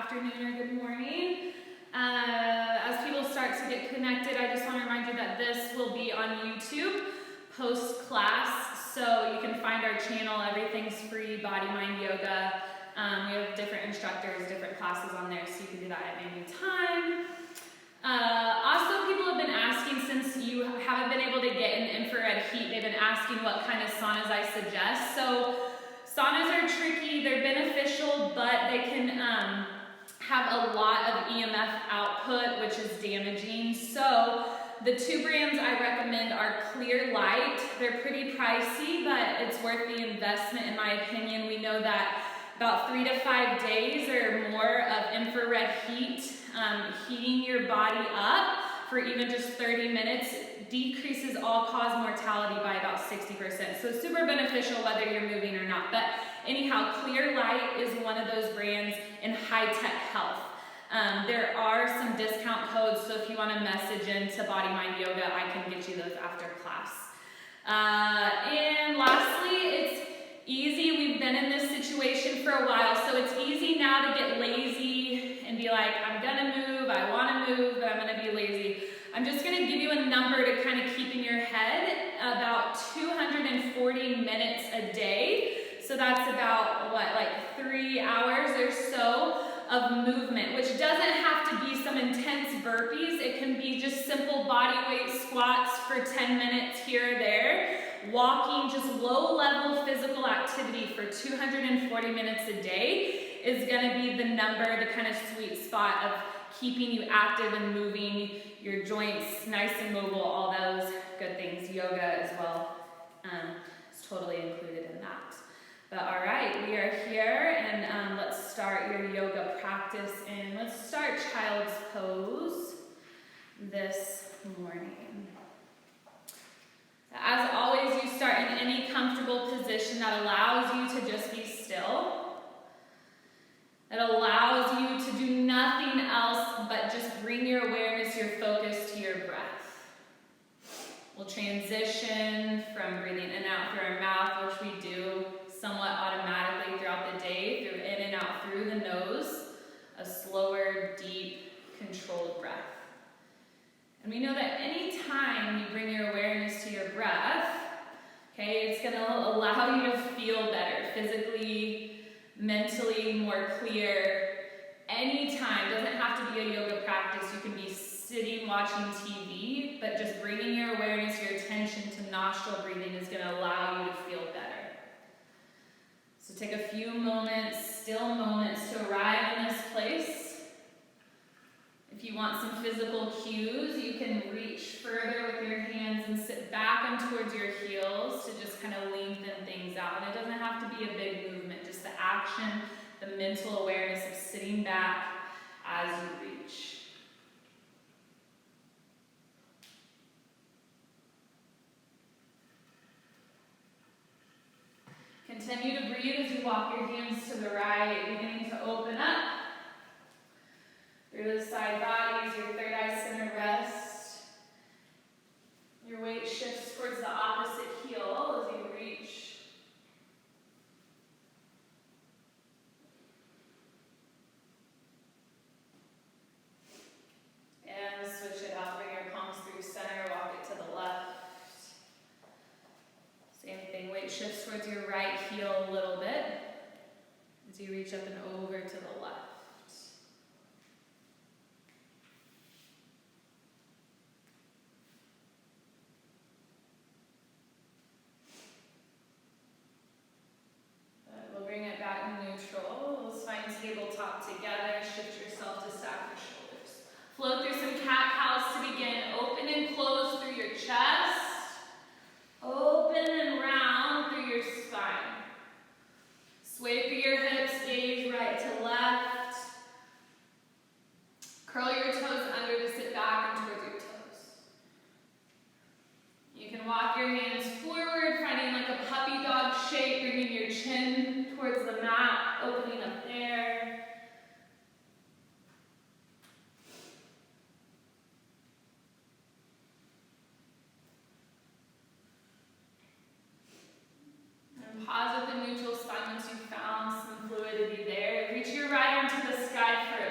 afternoon or good morning. As people start to get connected, I just want to remind you that this will be on YouTube post-class, so you can find our channel. Everything's free, Body, Mind, Yoga. We have different instructors, different classes on there, so you can do that at any time. Also, people have been asking, since you haven't been able to get in infrared heat, they've been asking what kind of saunas I suggest. So saunas are tricky, they're beneficial, but they can have a lot of EMF output, which is damaging. So the two brands I recommend are Clear Light. They're pretty pricey, but it's worth the investment in my opinion. We know that about 3 to 5 days or more of infrared heat, heating your body up for even just 30 minutes decreases all-cause mortality by about 60%. So super beneficial whether you're moving or not. But anyhow, Clear Light is one of those brands in high-tech health. There are some discount codes, so if you want to message into Body, Mind, Yoga, I can get you those after class. And lastly, it's easy. We've been in this situation for a while, so it's easy now to get lazy and be like, I'm gonna move, I wanna move, but I'm gonna be lazy. I'm just gonna give you a number to kind of keep in your head, about 240 minutes a day. So that's about, what, like 3 hours or so of movement, which doesn't have to be some intense burpees. It can be just simple body weight squats for 10 minutes here or there. Walking, just low-level physical activity for 240 minutes a day is going to be the number, the kind of sweet spot of keeping you active and moving your joints nice and mobile, all those good things. Yoga as well is totally included in that. But all right, we are here, and let's start your yoga practice, and let's start child's pose this morning. As always, you start in any comfortable position that allows you to just be still. That allows you to do nothing else but just bring your awareness, your focus to your breath. We'll transition from breathing in and out through our mouth, which we do somewhat automatically throughout the day, through in and out through the nose, a slower, deep, controlled breath. And we know that any time you bring your awareness to your breath, okay, it's going to allow you to feel better, physically, mentally, more clear. Anytime, doesn't have to be a yoga practice. You can be sitting watching TV, but just bringing your awareness, your attention to nostril breathing is going to allow you to feel better. So take a few moments, still moments, to arrive in this place. If you want some physical cues, you can reach further with your hands and sit back and towards your heels to just kind of lengthen things out. And it doesn't have to be a big movement, just the action, the mental awareness of sitting back as you reach. Continue to breathe as you walk your hands to the right, beginning to open up through the side bodies, your third eye center rest. Your weight shifts towards the opposite heel as you reach. And switch it out, bring your palms through center, walk it to the left. Same thing, weight shifts towards your right heel a little bit as you reach up and over to the left. We'll bring it back in neutral. We'll spine tabletop together, shift yourself to stack your shoulders. Flow through some cat-cows to begin. Open and close through your chest. Open and round through your spine. Sway through your hips, gaze right to left. Curl your toes under to sit back and towards your toes. You can walk your hands forward, finding like a puppy dog shape, bringing your chin towards the mat, opening up there. Pause at the neutral spine once you've found some fluidity there. Reach your right arm to the sky for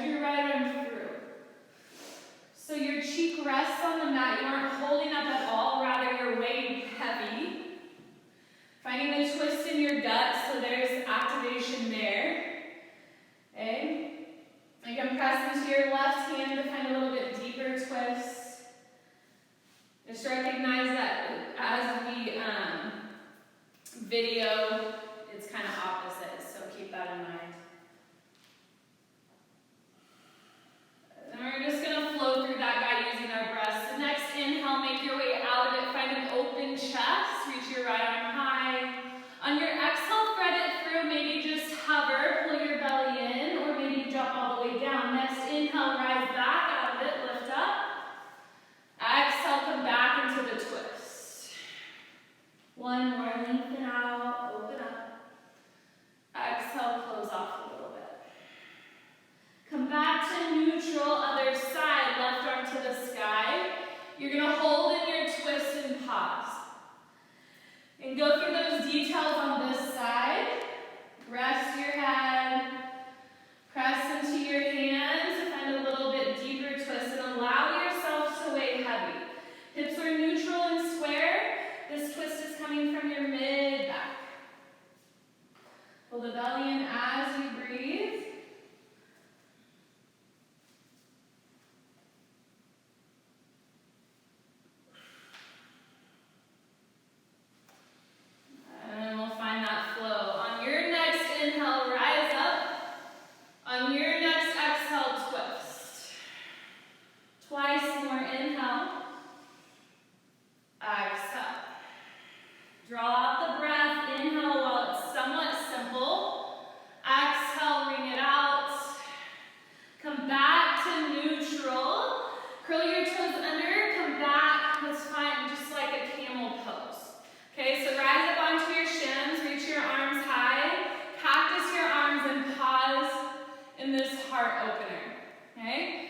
Spread your right arm through. So your cheek rests on the mat. You aren't holding up at all, rather you're weighing heavy. Finding a twist in your gut, so there's activation there. Okay? You can press into your left hand to find a little bit deeper twist. Just recognize that as we video, it's kind of opposite, so keep that in mind. And we're just going to flow through that by using our breaths. The next inhale, make your way out of it. Find an open chest. Reach your right arm high. On your exhale, thread it through. Maybe just hover, pull your belly in, or maybe drop all the way down. Next inhale, rise back out of it, lift up. Exhale, come back into the twist. One more, lengthen out, open up. Exhale, close off a little bit. Come back to neutral, other side, left arm to the sky. You're going to hold in your twist and pause. And go through those details on this side. Rest your head. Press into your hands to find a little bit deeper twist and allow yourself to weigh heavy. Hips are neutral and square. This twist is coming from your mid-back. Pull the belly in as you breathe. And we'll find that flow. On your next inhale, rise up. On your next exhale, twist. Twice more, inhale. Exhale. Draw out the breath. Inhale while it's somewhat simple. Exhale, ring it out. Come back to neutral. Curl your toes under. Come back. Let's find just like a camel pose. Okay, so rise up onto your shins. Reach your arms high. Cactus your arms and pause in this heart opener. Okay?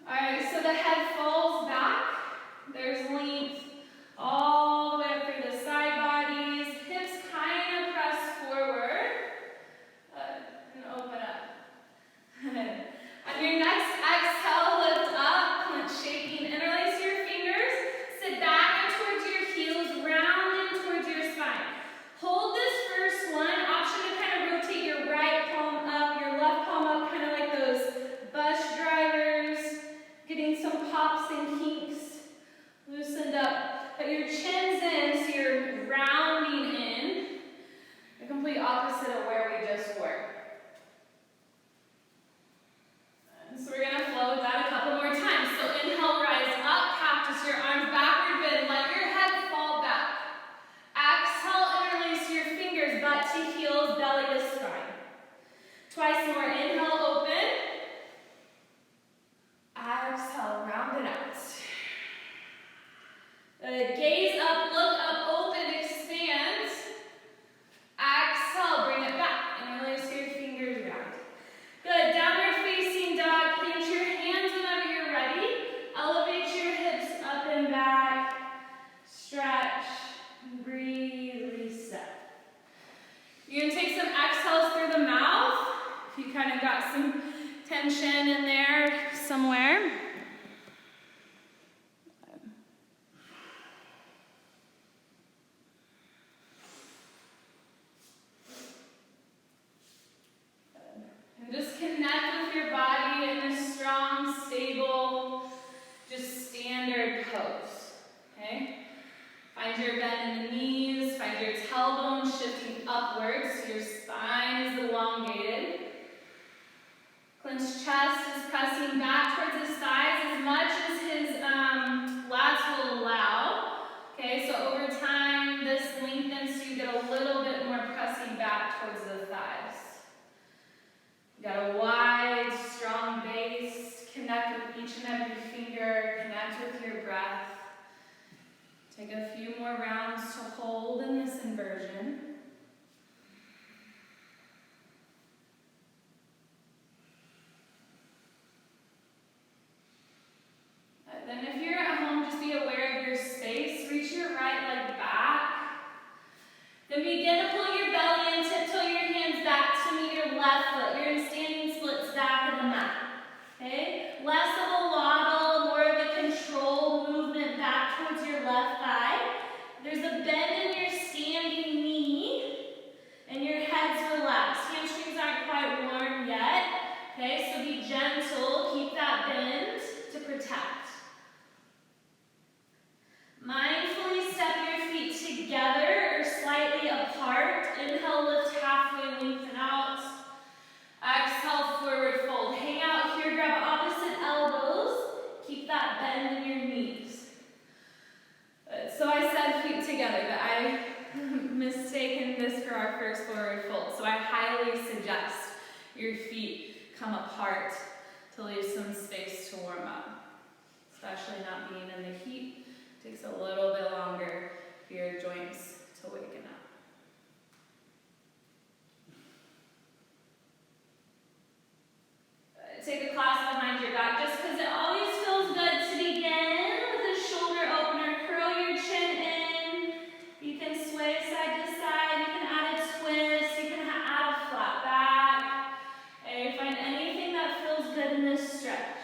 Alright, so the head falls back. There's length all the way up through the side bodies. Hips kind of press forward and open up. On your next exhale, lift up, clench, shaking, interlace your fingers. Sit back and towards your heels, round in towards your spine. Hold this first one. Option to kind of rotate your right palm up, your left palm up, kind of like those bus drivers, getting some pops and kinks. Loosened up. Put your chins in so you're rounding in. The complete opposite of where we just were. And so we're going to flow with that a couple more times. So inhale, rise up, cactus your arms backward bend. Let your head fall back. Exhale, interlace your fingers, butt to heels, belly to spine. Twice more. Inhale, open. Exhale, round it out. Gaze up, look up, open, expand. Exhale, bring it back. Interlace your fingers round. Good. Downward facing dog. Plant your hands whenever you're ready. Elevate your hips up and back. Stretch. Breathe. Reset. You're going to take some exhales through the mouth. If you kind of got some tension in there somewhere. Just connect with your body in a strong, stable, just standard pose. Okay? Find your bend in the knees, find your tailbone shifting upwards so your spine is elongated. Clenched chest is pressing back towards his thighs as much as his lats will allow. Okay, so over time this lengthens so you get a little bit more pressing back towards the thighs. You got a wide, strong base. Connect with each and every finger. Connect with your breath. Take a few more rounds to hold in this inversion. Then if you're at home, just be aware of your space. Reach your right leg back. Then begin to pull your belly in, tiptoe your hands back to meet your left foot. You're in standing splits back our first forward fold. So I highly suggest your feet come apart to leave some space to warm up, especially not being in the heat. It takes a little bit longer for your joints to waken up. Take a class behind your back just because it always feels good to begin with a shoulder opener. Curl your chin in. You can sway side to side. You can add a twist. You can add a flat back. And find anything that feels good in this stretch.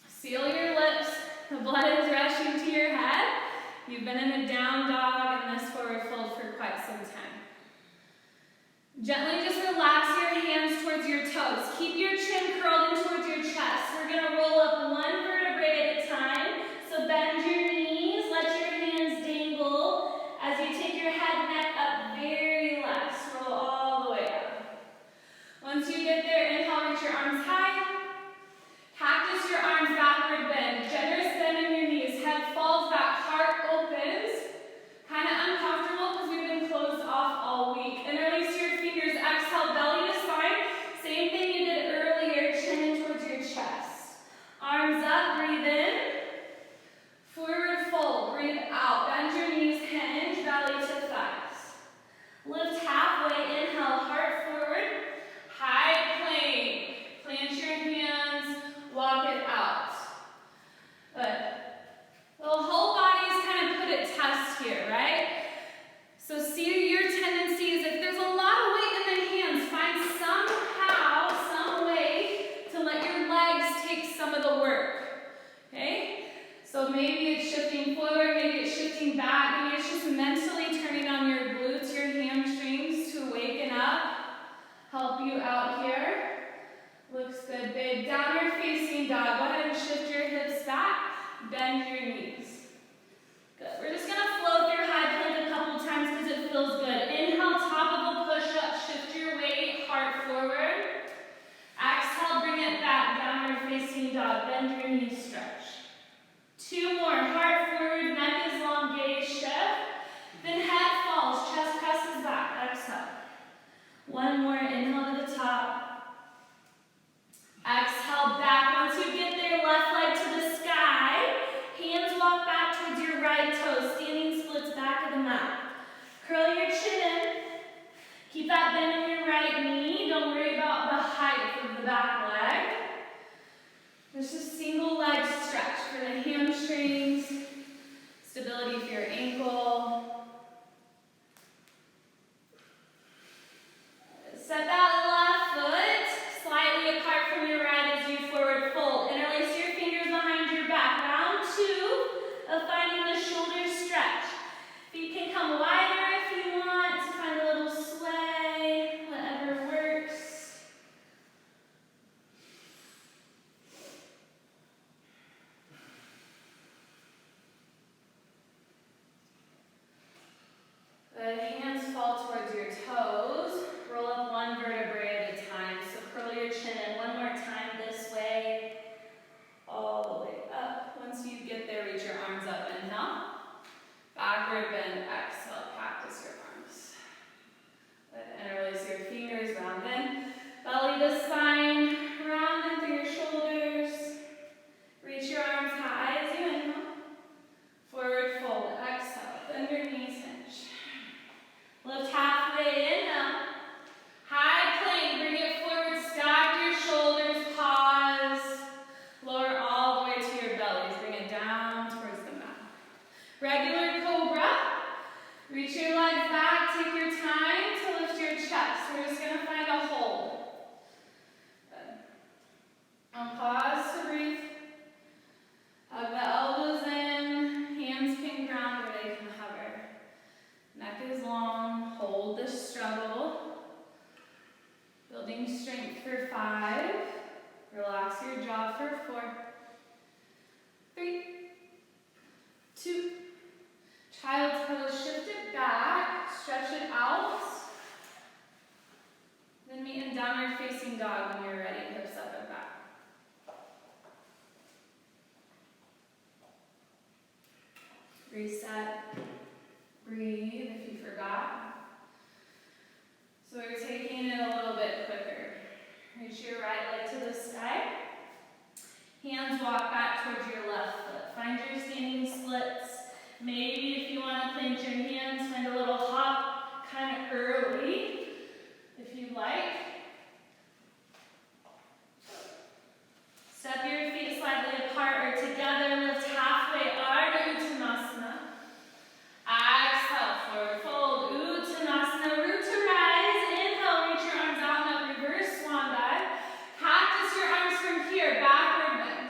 Seal your lips. The blood is rushing to your head. You've been in a down dog in this forward fold for quite some time. Gently just relax your hands towards your toes. Keep your chin curled in towards your chest. We're going to roll up one vertebrae at a time. So bend your knees, let your hands dangle as you take your head neck up very less. Roll all the way up. Once you get there, inhale, reach your arms high. Cactus your arms backward bend. Generous bend in your knees. Head falls back, heart opens. Kind of uncomfortable because we've been closed off all week. Interlace your fingers, exhale, belly to spine. Same thing you did earlier, chin in towards your chest. Arms up, breathe in. Forward fold, breathe out. Bend your knees, hinge, belly to thighs. Lift halfway, inhale, heart forward. High plank. Plant your hands, walk it out. Good. The whole body's kind of put at test here, right? So see your tendencies. If there's a lot of weight in the hands, find somehow, some way to let your legs take some of the work. Okay? So maybe it's shifting forward, maybe it's shifting back, maybe it's just mentally turning on your glutes, your hamstrings to waken up. Help you out here. Looks good, babe. Downward facing dog. Go ahead and shift your hips back. Bend your knees. Good. We're just going to flow through high plank a couple times because it feels good. Inhale, top of a push-up. Shift your weight, heart forward. Exhale, bring it back. Downward facing dog. Bend your knees, stretch. Two more. Heart forward, neck is long, gaze shift. Then head falls, chest presses back. Exhale. One more. Inhale to the top. Exhale back. Once you get there, left leg to the sky. Hands walk back towards your right toes. Standing splits back of the mat. Curl your chin in. Keep that bend in your right knee. Don't worry about the height of the back leg. This is single leg stretch for the hamstrings. Stability for your ankle. Set that left foot slightly apart from your right as you forward fold. Interlace your fingers behind your back. Round two of finding the shoulder stretch. Feet can come wider if you want to find a little sway, whatever works. Good. Hands fall towards your toes. Roll up one vertebrae at a time. So curl your chin in one more time this way, all the way up. Once you get there, reach your arms up. Inhale. Backward bend, exhale. Cactus your arms. Good. Interlace your fingers, round in. Belly to spine, round in through your shoulders. Reach your arms high as you inhale. Forward fold, exhale. Bend your knees, hinge. Lift halfway in now. High plank, bring it forward, stack your shoulders, pause. Lower all the way to your bellies. Bring it down towards the mat. Regular cobra. Reach your legs back, take your time to lift your chest. We're just going to find a hold. Good. And pause to breathe. Hug the elbows in, hands can ground where they can hover. Neck is long, hold the struggle. Building strength for 5. Relax your jaw for 4. 3, 2. Child's pose, shift it back, stretch it out. Then meet in downward facing dog when you're ready, hips up and back. Reset. Breathe if you forgot. So we're taking it a little bit quicker. Reach your right leg to the sky. Hands walk back towards your left foot. Find your standing splits. Maybe if you want to plant your hands, find a little hop kind of early, if you like. Step your feet slightly apart or together. Lift halfway, Ardha Uttanasana. Exhale, forward fold, Uttanasana. Root to rise. Inhale, reach your arms out and up. Reverse swan dive. Cactus your arms from here, backward bend.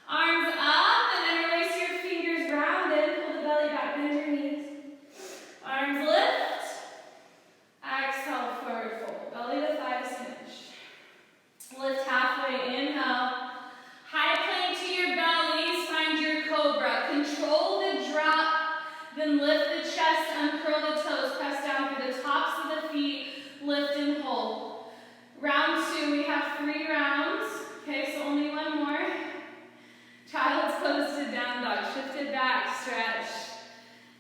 Arms up and interlace your fingers rounded. Pull the belly back, bend your knees. Arms lift. Exhale, forward fold. Belly to thighs finished. Lift halfway, inhale. High plank to your bellies, find your cobra. Control the drop, then lift the chest, uncurl the toes, press down through the tops of the feet, lift and hold. Round 2, we have 3 rounds. Okay, so only one more. Child's pose to down dog. Shift it back, stretch.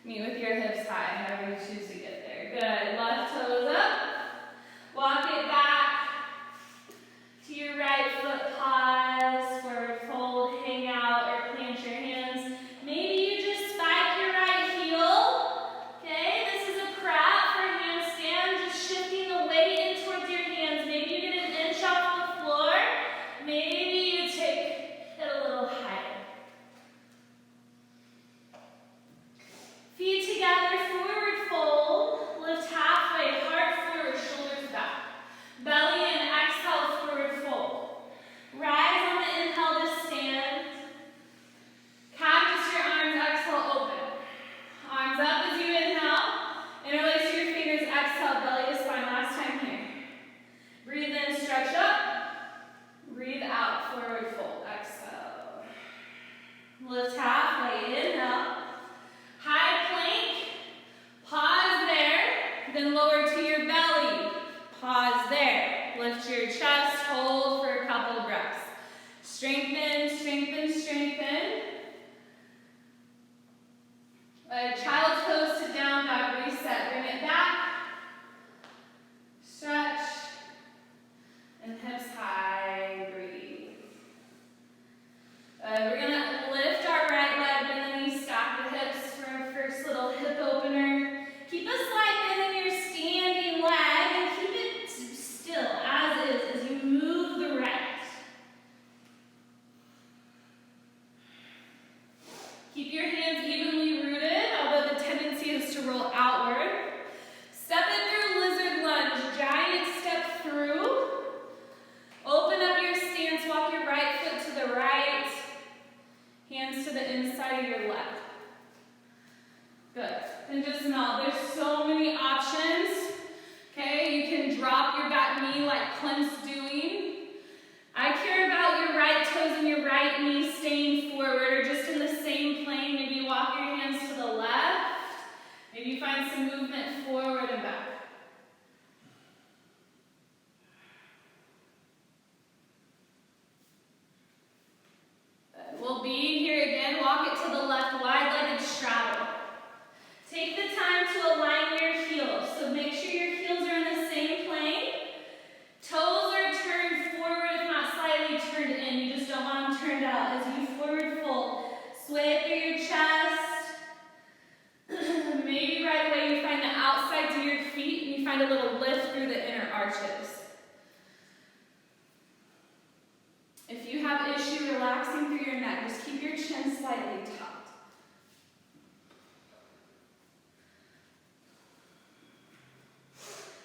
Meet with your hips high, however you choose to get there. Good. Left toes up. Walk it back to your right foot. Pause. Forward fold. Hang out or plant your hands. Maybe you just spike your right heel. Okay, this is a crab for handstand. Just shifting the weight in towards your hands. Maybe you get an inch off the floor. Maybe you take it a little higher. Feet together, forward fold. Lift halfway, heart forward, shoulders back. Belly in, exhale, forward fold. Rise on the inhale to stand. Cactus your arms, exhale, open. Arms up as you inhale. Interlace your fingers, exhale, belly to spine. Last time here. Breathe in, stretch up. Breathe out, forward fold, exhale. Lift halfway, inhale. High plank. Pause there. Then lower to your belly. Pause there. Lift your chest, hold for a couple breaths. Strengthen, strengthen, strengthen. Child's pose to down dog, reset. Bring it back. Stretch. And hips high, breathe. We're going to lift our right leg, bend the knees, stack the hips for our first little hip opener. Keep a slight bend in your standing leg and keep it still as is as you move the right. Keep your hands evenly rooted, although the tendency is to roll outward. Step in through lizard lunge, giant step through. Open up your stance, walk your right foot to the right. Hands to the inside of your left. Good. And just melt. There's so many options. Okay, you can drop your back knee like Clint's doing. I care about your right toes and your right knee staying forward or just in the same plane. Maybe walk your hands to the left. Maybe find some movement forward and back. We'll be here again. Walk it to the left, wide-legged straddle. Take the time to align your heels. So make sure your heels are in the same plane. Toes are turned forward, if not slightly turned in. You just don't want them turned out. As you forward fold, sway it through your chest. Maybe right away you find the outsides of your feet and you find a little lift through the inner arches. If you have issue relaxing through your neck, just keep your chin slightly tucked.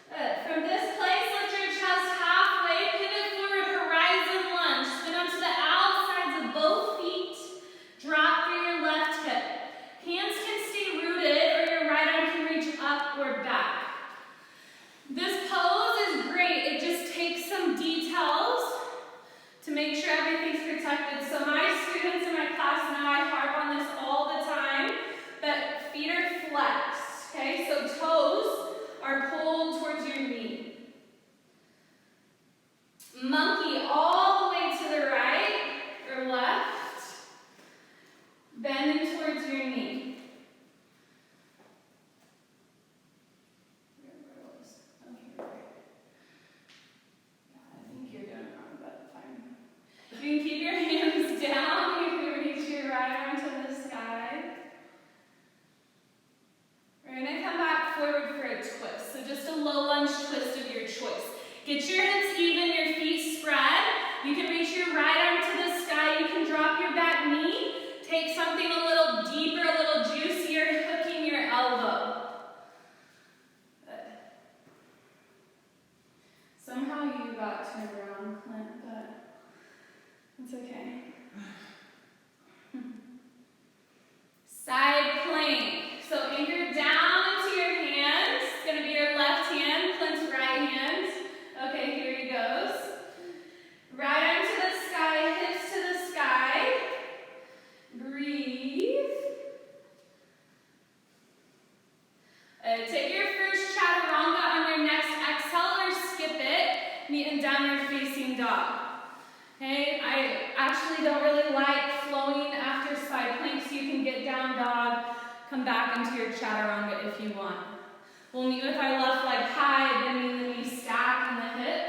Good. From this place, lift your chest halfway, pivot forward, horizon lunge. Spin onto the outsides of both feet. Drop through your left hip. Hands can stay rooted or your right arm can reach up or back. Get your hips even, your feet spread. You can reach your right arm to the sky. You can drop your back knee. Take something a little deeper, a little juicier, hooking your elbow. Good. Somehow you got turned around, Clint, but it's okay. Side plank. So anchor down into your hands. It's going to be your left hand, Clint's right hand. Okay, here he goes. Right arm to the sky, hips to the sky. Breathe. Take your first chaturanga on your next exhale or skip it. Meet in downward facing dog. Okay, I actually don't really like flowing after side plank, so you can get down dog, come back into your chaturanga if you want. We'll meet with our left leg high, bending the knee, stacking the hip.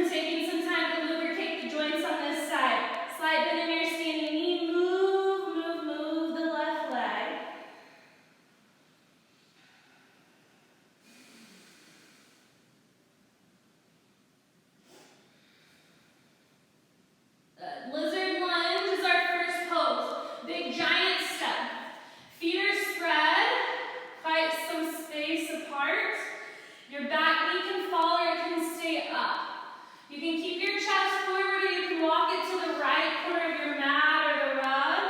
Taking some time to lubricate the joints on this side. Slight bend in your standing knee, move the left leg. Lizard lunge is our first pose. Big giant step. Feet are spread, quite some space apart. Your back knee can fall or it can stay up. You can keep your chest forward or you can walk it to the right corner of your mat or the rug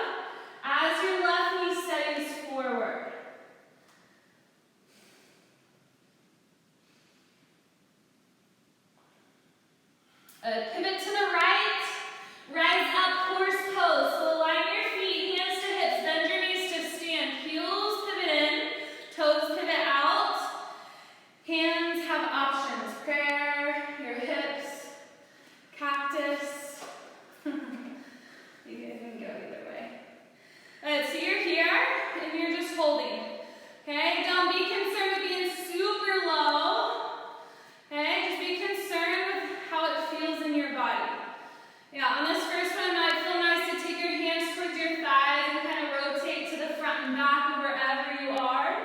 as your left knee steadies forward. Pivot to the right, rise up, horse pose. So align your feet, hands to hips, bend your knees to stand. Heels pivot in, toes pivot out. Hands have options, prayer, your hips, cactus. You can go either way. So you're here and you're just holding. Okay, don't be concerned with being super low. Okay, just be concerned with how it feels in your body. Yeah, on this first one, it might feel nice to take your hands towards your thighs and kind of rotate to the front and back of wherever you are.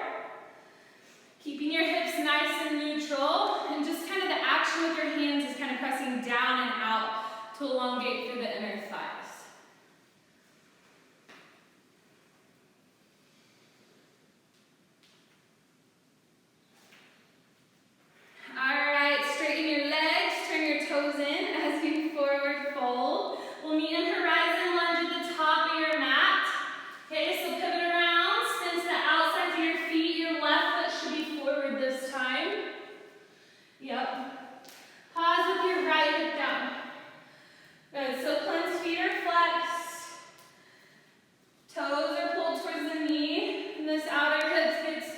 Keeping your hips nice and neutral, and just kind of the action with your hands is kind of pressing down and out to elongate through the inner thighs. Alright, straighten your legs, turn your toes in as you forward fold. We'll meet in horizon lunge at the top of your mat. Okay, so pivot around, spin to the outsides of your feet. Your left foot should be forward this time. Yep. Pause with your right hip down. Good, so Clint's feet are flexed. Toes are pulled towards the knee. And this outer hip gets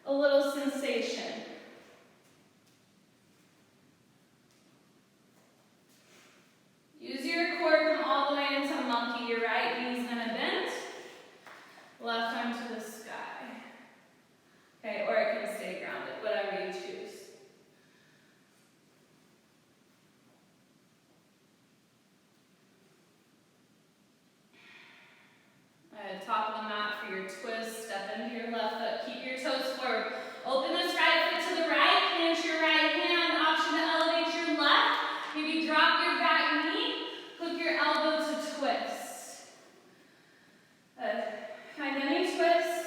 a little sensation. Use your core, come all the way into monkey. Your right knee's gonna bend. Left arm to the sky. Okay, or it can stay grounded, whatever you choose. Top of the mat for your twist. Step into your left foot. Keep your toes forward. Open this right foot to the right. Plant your right hand. Option to elevate your left. Maybe drop your back knee. Hook your elbow to twist. Find any twist.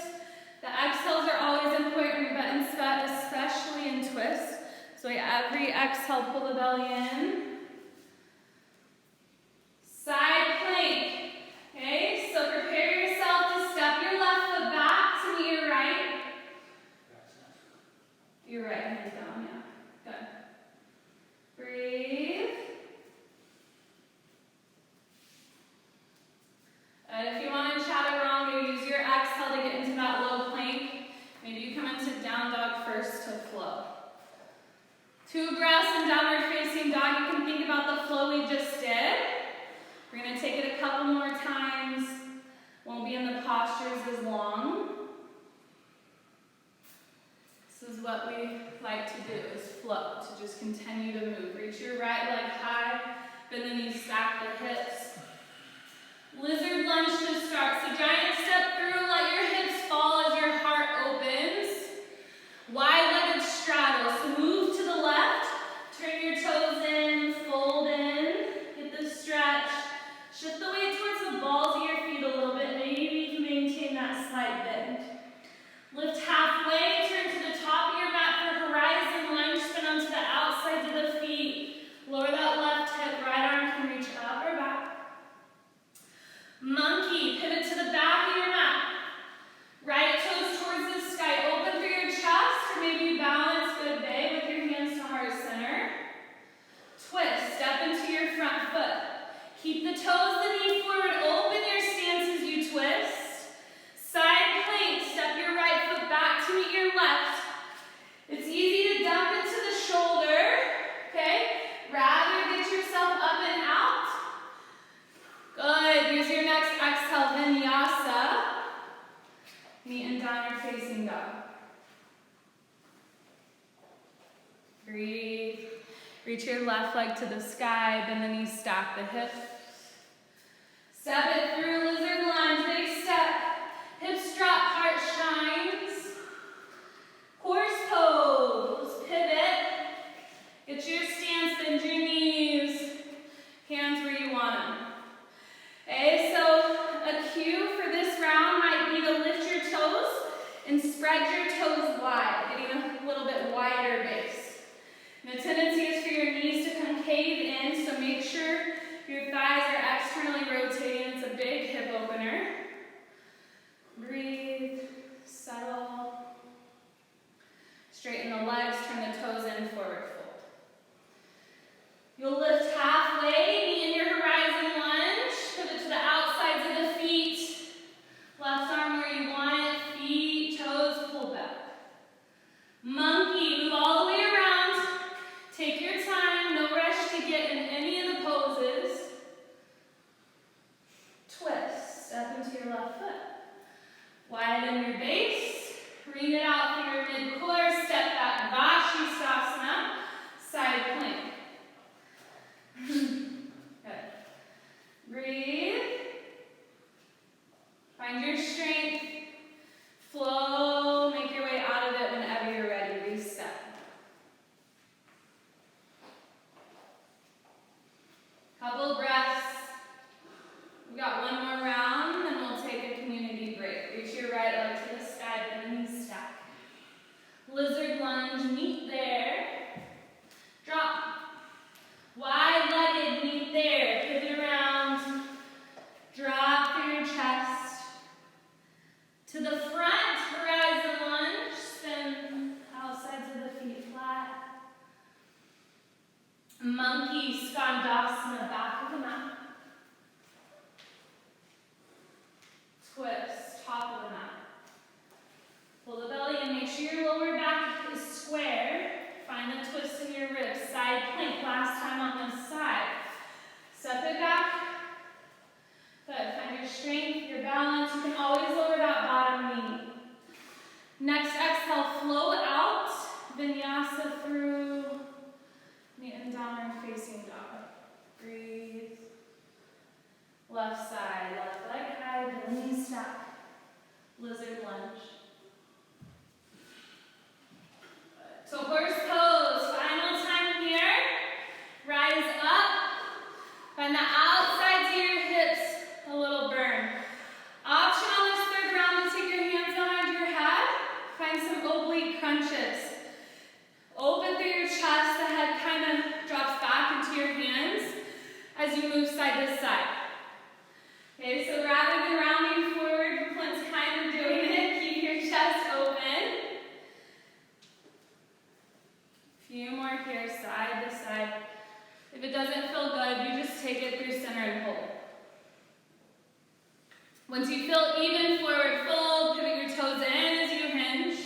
The exhales are always important, but especially in twist. So every exhale, pull the belly in. Side plank. Okay, so prepare yourself to step your left foot back to meet your right. Your right hand down, yeah. Good. Breathe. If you want to chaturanga, use your exhale to get into that low plank. Maybe you come into down dog first to flow. 2 breaths in downward facing dog. You can think about the flow we just did. We're going to take it a couple more times. Won't be in the postures as long. This is what we like to do, is flow, to just continue to move. Reach your right leg high, bend the knees, stack the hips. Lizard lunge to start. So giant step through, let your hips fall as your heart opens. Wide-legged straddle. So move to the left. Reach your left leg to the sky, bend the knees, stack the hips. Step it through, lizard lunge, big step. Hips drop, heart shines. Horse pose, pivot. Get your stance, bend your knees. Hands where you want them. Okay, so a cue for this round might be to lift your toes and spread your toes wide, getting a little bit wider base. And the tendency is for your knees to concave in, so make sure your thighs are externally rotating. It's a big hip opener. Breathe, settle. Straighten the legs, turn the toes in, forward fold. You'll lift halfway, knee in your horizon lunge. Pivot to the outsides of the feet. Left arm where you want it, feet, toes, pull back. Monkey, move all the way around. Take your time, no rush to get in any of the poses. Twist, step into your left foot. Widen your base, bring it out through your mid-core, step back, Vashisthasana, side plank. Good. Breathe. Find your strength. Flow. Make your way out of it whenever you're ready. Reset. Couple breaths. We got one more round, then we'll take a community break. Reach your right leg to the sky, bend the knees, stack. Lizard lunge, meet there. Drop. Wide-legged, meet there. Pivot around. Drop through your chest. To the front, horizon lunge. Spin outsides of the feet flat. Monkey, skandasana, back of the mat. Twist, top of the mat. Pull the belly and make sure your lower back is square. Find the twist in your ribs. Side plank, last time on this side. Step it back. Good, find your strength, your balance. You can always lower that bottom knee. Next exhale, flow out. Vinyasa through. Knee and downward facing dog. Breathe. Left side, left leg high, bend the knees stack. Lizard lunge. So horse pose, final time here. Rise up. Find the outsides of your hips, a little burn. Option on this third round to take your hands behind your head. Find some oblique crunches. Open through your chest, the head kind of drops back into your hands as you move side to side. Okay, so rather than rounding forward, Clint's kind of doing it. Keep your chest open. Few more here, side to side. If it doesn't feel good, you just take it through center and hold. Once you feel even, forward fold, pivot your toes in as you hinge.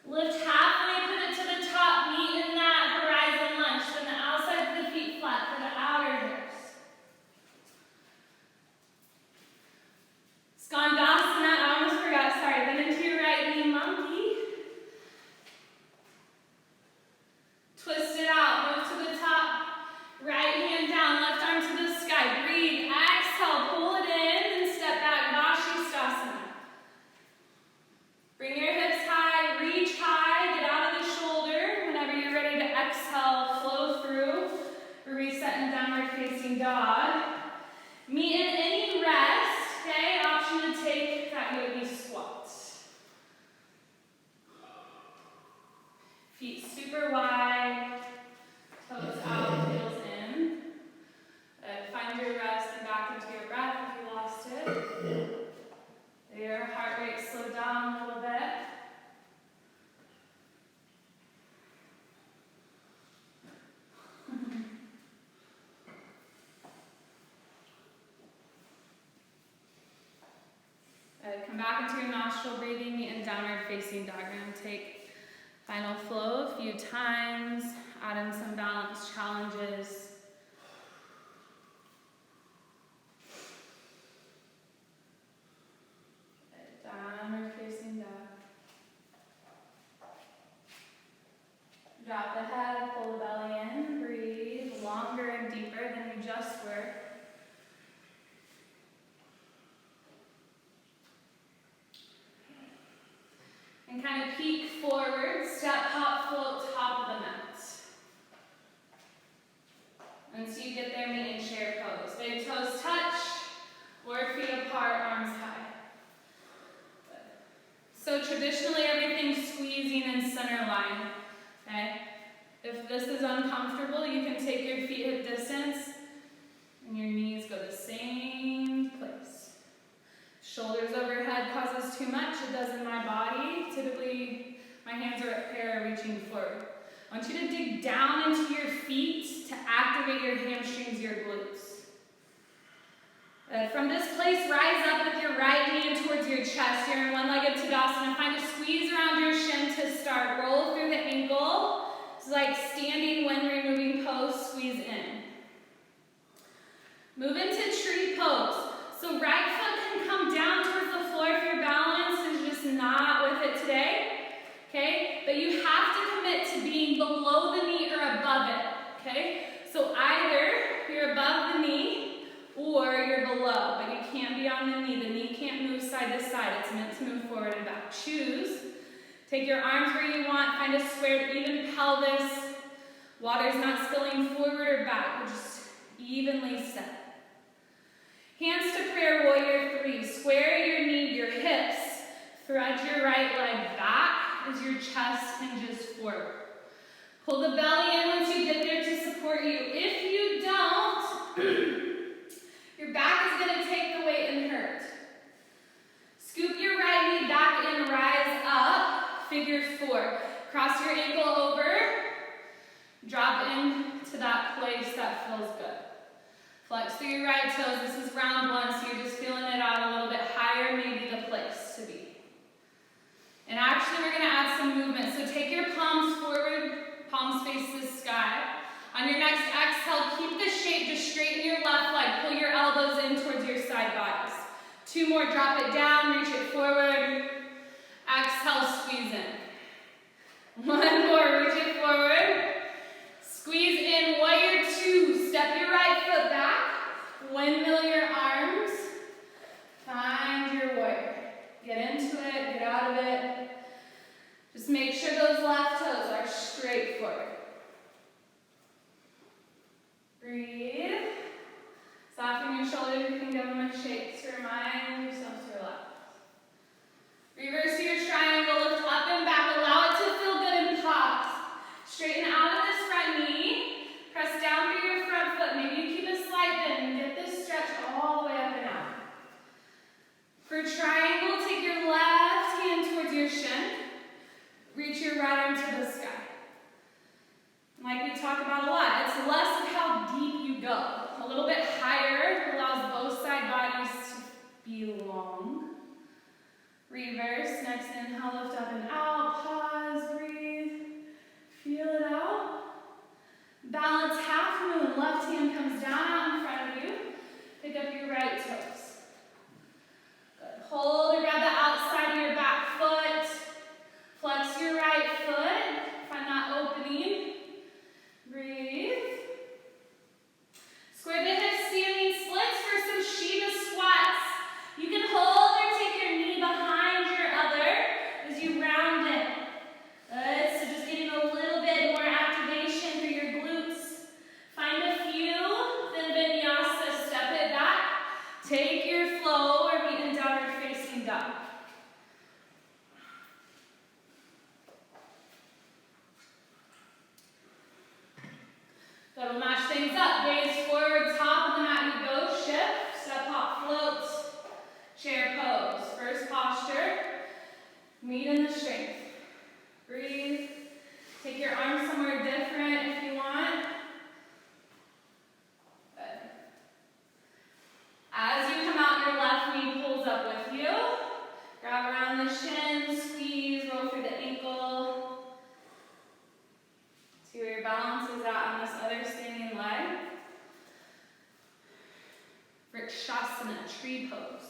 Lift halfway, pivot to the top, meet in that horizon lunge. Then the outside of the feet flat for the outer hips. Skandasana, I almost forgot, sorry. Then into your right knee, monkey. Twist it out, move to the top. Right hand down, left arm to the sky. Breathe, exhale, pull it in, and step back, Vashisthasana. Bring your hips high, reach high, get out of the shoulder. Whenever you're ready to exhale, flow through. Reset in downward facing dog. Meet in any rest, okay? Option to take that yogi squat. Feet super wide, toes out, heels in. Find your rest and back into your breath if you lost it. Your heart rate slow down a little bit. Come back into your nostril breathing, meet in downward facing dog. We're going to take final flow a few times, add in some balance challenges. Downward facing dog. Drop the head, pull the belly in. And kind of peek forward, step, hop, float, top of the mat. Once you get there, meet in chair pose. Big toes touch, or feet apart, arms high. Good. So traditionally, everything's squeezing in center line. Okay? If this is uncomfortable, you can take your feet hip distance, and your knees go the same place. Shoulders overhead causes too much. It does in my body. Typically, my hands are at prayer, reaching forward. I want you to dig down into your feet to activate your hamstrings, your glutes. From this place, rise up with your right knee in towards your chest. You're in one-legged Tadasana. Find a squeeze around your shin to start. Roll through the ankle. It's like standing when removing pose, squeeze in. Move into tree pose. So right foot can come down towards the floor if your balance is just not with it today. Okay? But you have to commit to being below the knee or above it. Okay? So either you're above the knee or you're below, but you can't be on the knee. The knee can't move side to side. It's meant to move forward and back. Choose. Take your arms where you want. Find a squared, even pelvis. Water's not spilling forward or back. We're just evenly set. Hands to prayer, warrior 3. Square your knee, your hips. Thread your right leg back as your chest hinges forward. Pull the belly in once you get there to support you. If you don't, your back is going to take the weight and hurt. Scoop your right knee back in, rise up, figure 4. Cross your ankle over, drop into that place that feels good. Flex through your right toes. This is round 1, so you're just feeling it out a little bit higher, maybe the place to be. And actually, we're going to add some movement. So take your palms forward, palms face the sky. On your next exhale, keep the shape, just straighten your left leg. Pull your elbows in towards your side bodies. 2 more, drop it down, reach it forward. Exhale, squeeze in. 1 more, reach it forward. Squeeze in, warrior 2. Step your right foot back. Windmill your arms. Find your warrior. Get into it, get out of it. Just make sure those left toes are straight forward. Breathe. Soften your shoulders. You can give them a shake to remind yourself to relax. Reverse your triangle. Lift up and back. Allow it to feel good and pause. Straighten out of this front knee. Press down through your front foot. Maybe you keep a slight bend and get this stretch all the way up and out. For triangle, take your left hand towards your shin. Reach your right arm to the sky. Like we talk about a lot, it's less of how deep you go. A little bit higher allows both side bodies to be long. Reverse, next inhale, lift up and out. Pause, breathe. Feel it out. Balance half moon. Left hand comes down out in front of you. Pick up your right toes. Good. Hold or grab the outside of your back foot. Flex your right foot. Find that opening. Breathe. Square the hips, standing splits for some Shiva squats. You can hold or take your knee behind your other as you round it. Good. So just getting a little bit more activation through your glutes. Find a few, then vinyasa. Step it back. Take your flow or meet in downward facing dog. Double match things up. Gaze forward, top of the mat you go. Shift, step, hop, float. Chair pose. First posture. Meet in the strength. Breathe. Take your arms somewhere different if you want. Good. As you come out, your left knee pulls up with you. Grab around the shin, squeeze, roll through the ankle. See where your balance is at on this other standing leg. Vrikshasana, tree pose.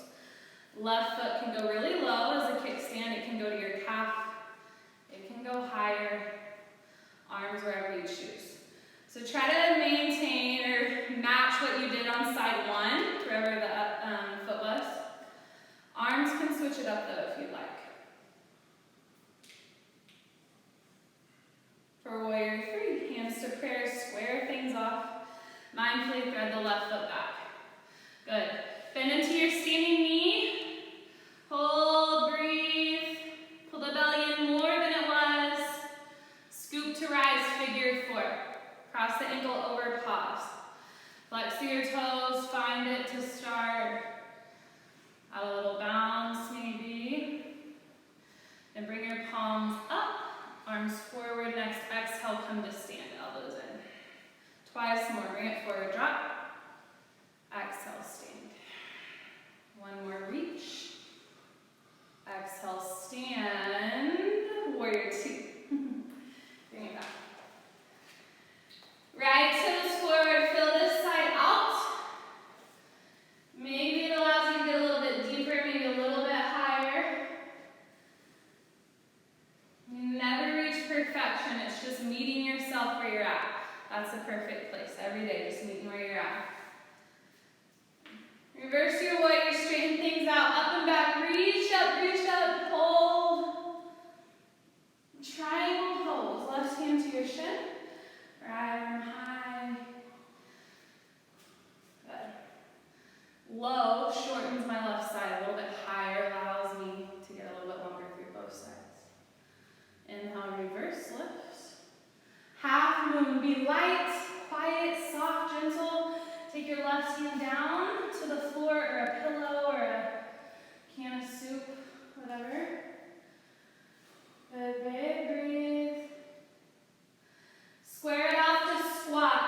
Left foot can go really low as a kickstand. It can go to your calf. It can go higher. Arms wherever you choose. So try to maintain or match what you did on side 1, wherever the foot was. Arms can switch it up though if you'd like. Mindfully thread the left foot back. Good. Bend into your standing knee. Hold, breathe. Pull the belly in more than it was. Scoop to rise, figure four. Cross the ankle over, pause. Flex through your toes, find it to start. Add a little bounce maybe. Then bring your palms up, arms forward. Next exhale, come to stand, elbows in. Twice more, bring it forward, drop. Exhale, stand. One more reach. Exhale, stand. Warrior two. Bring it back. Right toes forward, fill this side out. Maybe it allows you to get a little bit deeper, maybe a little bit higher. You never reach perfection, it's just meeting yourself where you're at. That's the perfect place. Every day, just meeting where you're at. Reverse your warrior, straighten things out, up and back, reach up, hold. Triangle pose, left hand to your shin, right arm high. Good. Low shortens my left side, a little bit higher, allows me to get a little bit longer through both sides. Inhale, reverse lift. Half moon, be light, quiet, soft, gentle. Take your left hand down to the floor or a pillow or a can of soup, whatever. Good, big breathe. Square it off to squat.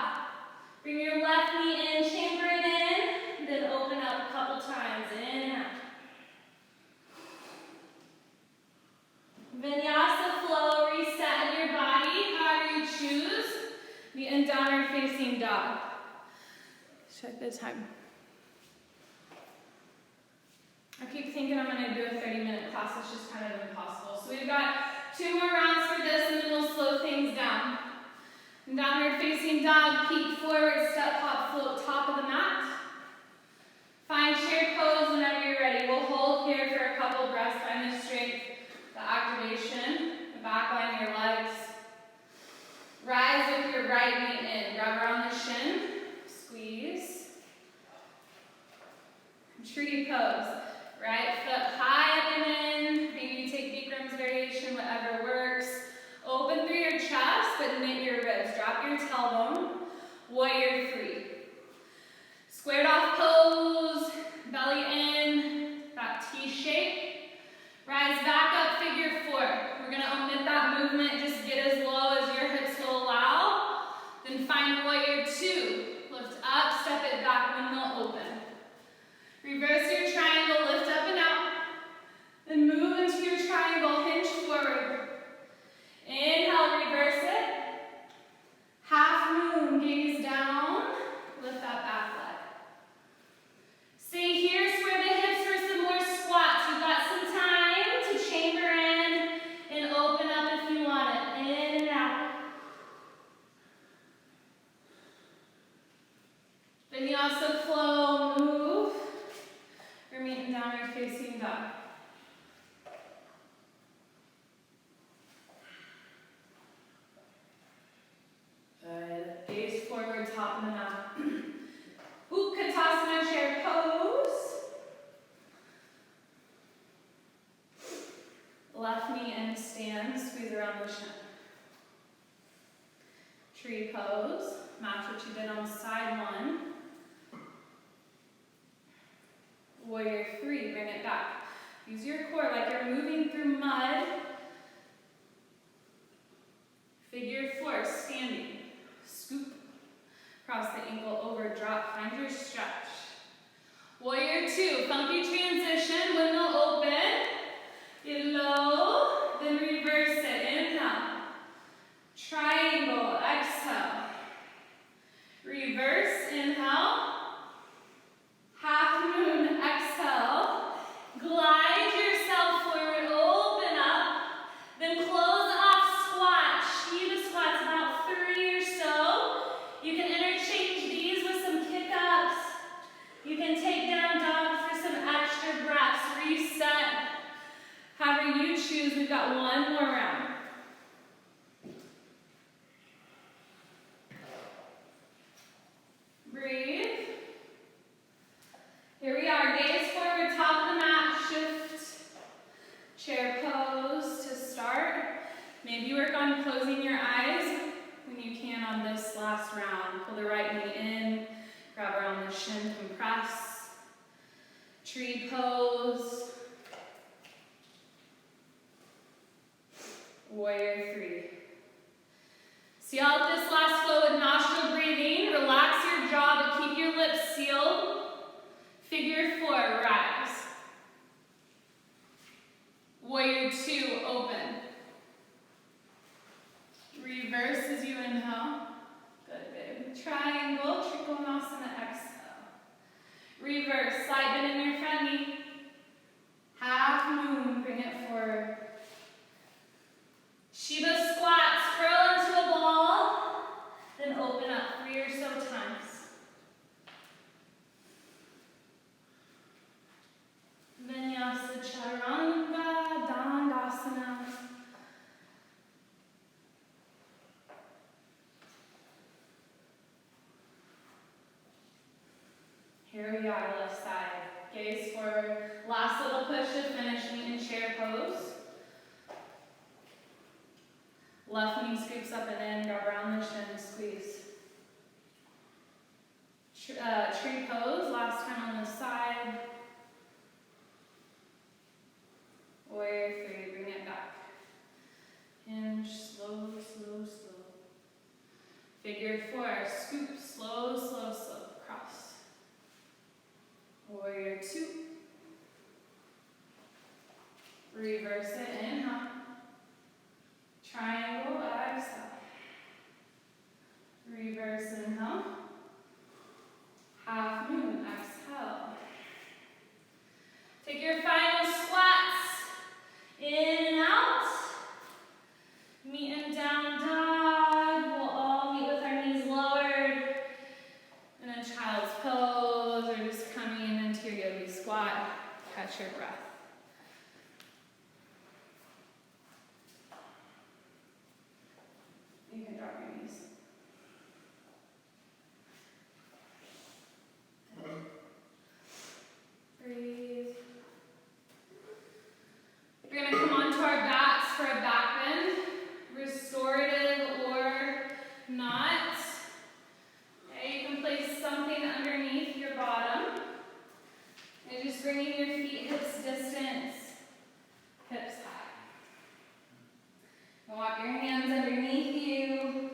Bring your left knee in, chamber it in, then open up a couple times, in and out. Vinyasa flow, reset in your body, however you choose. Be in downward facing dog. Check the time. I keep thinking I'm going to do a 30-minute class. It's just kind of impossible. So we've got 2 more rounds for this, and then we'll slow things down. Downward facing dog, peek forward, step, hop, float, top of the mat. Find chair pose whenever you're ready. We'll hold here for a couple breaths. Find the strength, the activation, the back line of your legs. Rise with your right knee in. Grab around the shin. Squeeze. Tree pose. Right foot high up and in. Maybe you take Bikram's variation, whatever works. Open through your chest, but knit your ribs. Drop your tailbone. Warrior three. Squared off pose. Belly in. That T shape. Rise back up, figure four. We're going to omit that movement. Just get as low as your hips will allow. Then find warrior two. Lift up, step it back, windmill open. Reverse your triangle, lift up and out. Then move into your triangle, hinge forward. Inhale, reverse it. Half moon, gaze down. Lift that back leg. Stay here, square the hips for some more squats. You've got some time to chamber in and open up if you want it. In and out. Vinyasa flow, move. We're meeting downward facing dog. Good. Gaze forward, top of the mat. Utkatasana chair pose. Left knee in, stand, squeeze around the shin. Tree pose. Match what you did on side one. Warrior three, bring it back. Use your core like you're moving through mud. Figure four, standing. Scoop. Cross the ankle over, drop, find your stretch. Warrior two, funky transition, windmill open. Get low, then reverse it. Inhale. Triangle, exhale. Reverse, inhale. Half moon, exhale. Glide yourself forward, open up. Then close off squat. Shiva squats, about 3 or so. You can interchange these with some kick-ups. You can take down dog for some extra breaths. Reset. However you choose, we've got 1 more round. Maybe work on closing your eyes when you can on this last round. Pull the right knee in, grab around the shin, compress. Tree pose. Warrior 3. See out this last flow with nostril breathing. Relax your jaw, but keep your lips sealed. Figure 4, rise. Warrior 2, open. Reverse as you inhale. Good, babe. Triangle, Trikonasana, exhale. Reverse, side bend in your front knee. Half moon, bring it forward. Shiva squats, curl into a ball, then open up 3 or so times. Vinyasa Chaturanga Dandasana. Here we are, left side. Gaze forward. Last little push to finish, meet in chair pose. Left knee scoops up and in, grab around the shin, squeeze. Tree pose, last time on the side. Warrior 3, bring it back. Hinge, slow, slow, slow. Figure 4, scoop, slow, slow, slow, cross. Warrior 2. Reverse it, inhale. Triangle, exhale. Reverse, inhale. Half moon, exhale. Take your final squats. In and out. Meet in down dog. We'll all meet with our knees lowered. In a child's pose, or just coming into your yogi squat. Catch your breath. You can drop your knees. Breathe. We're going to come onto our backs for a back bend. Restorative or not. Okay, you can place something underneath your bottom. And just bringing your feet hips distance. Hips high. Walk your hands underneath you.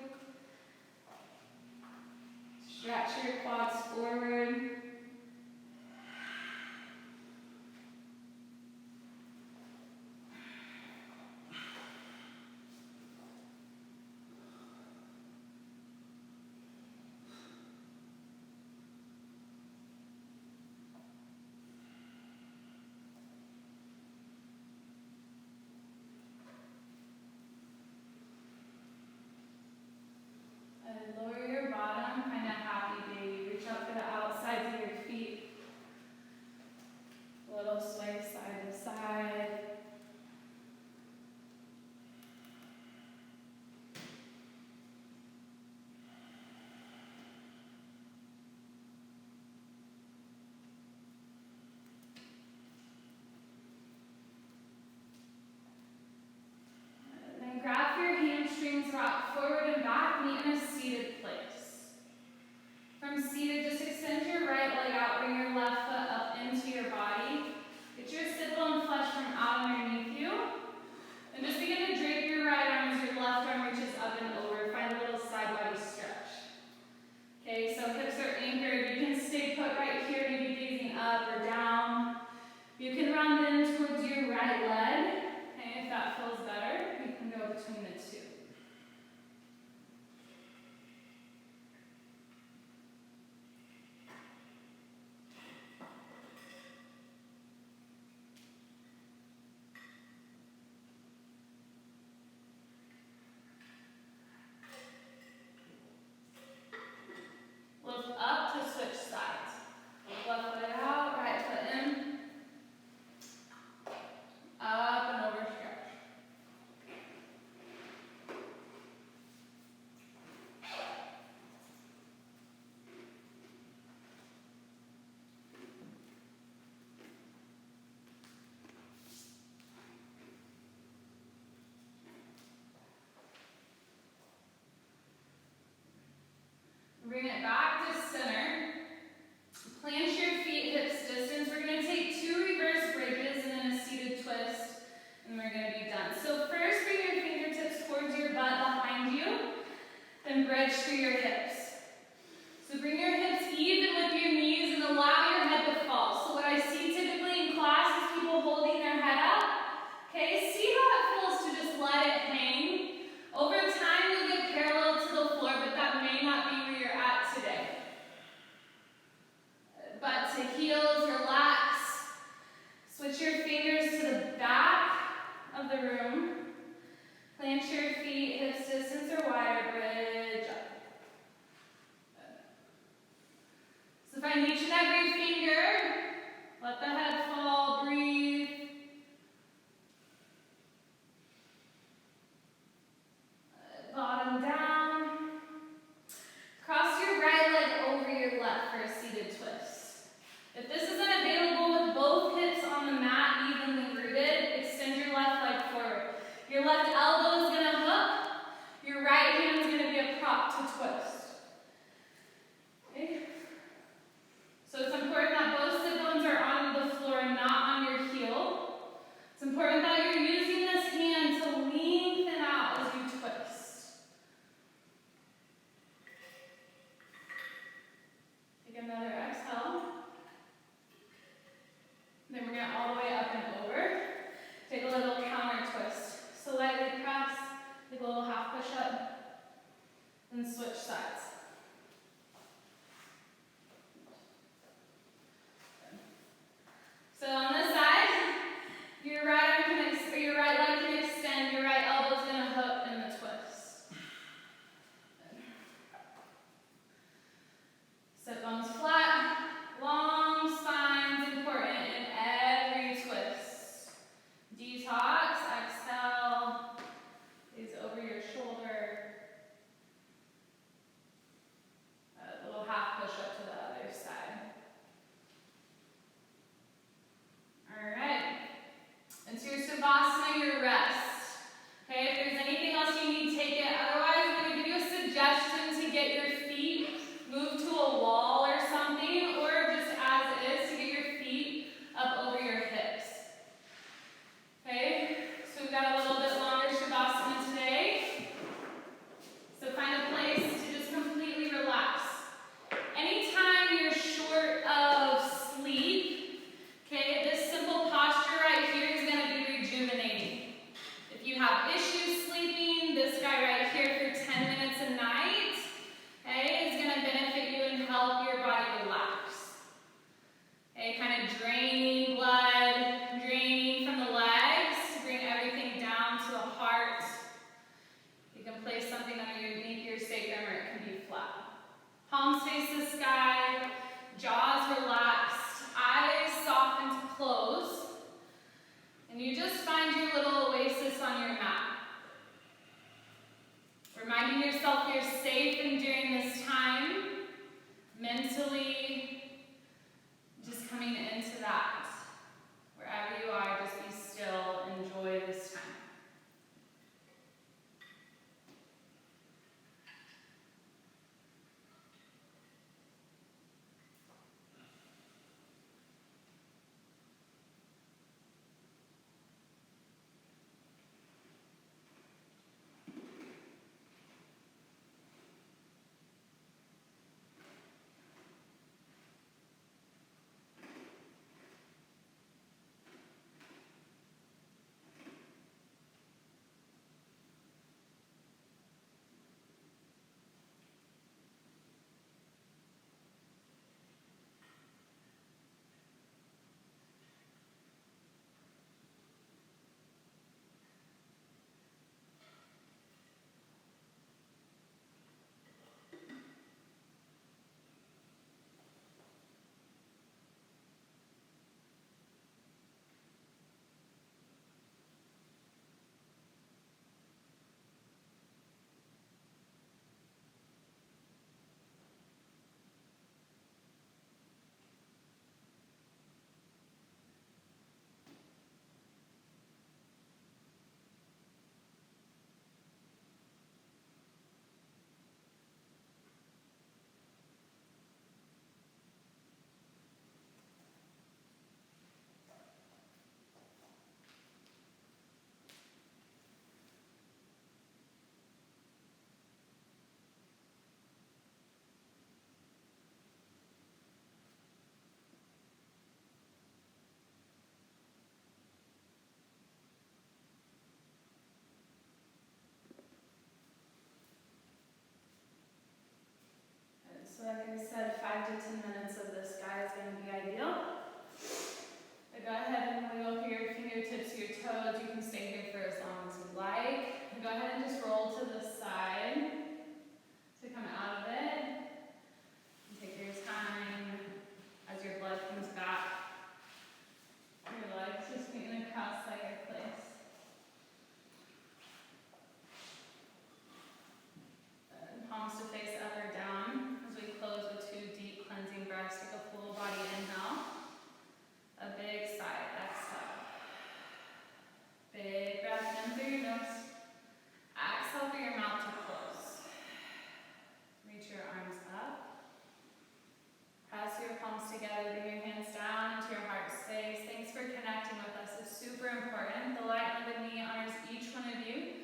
palms together, bring your hands down into your heart space. Thanks for connecting with us. It's super important. The light of the knee honors each one of you.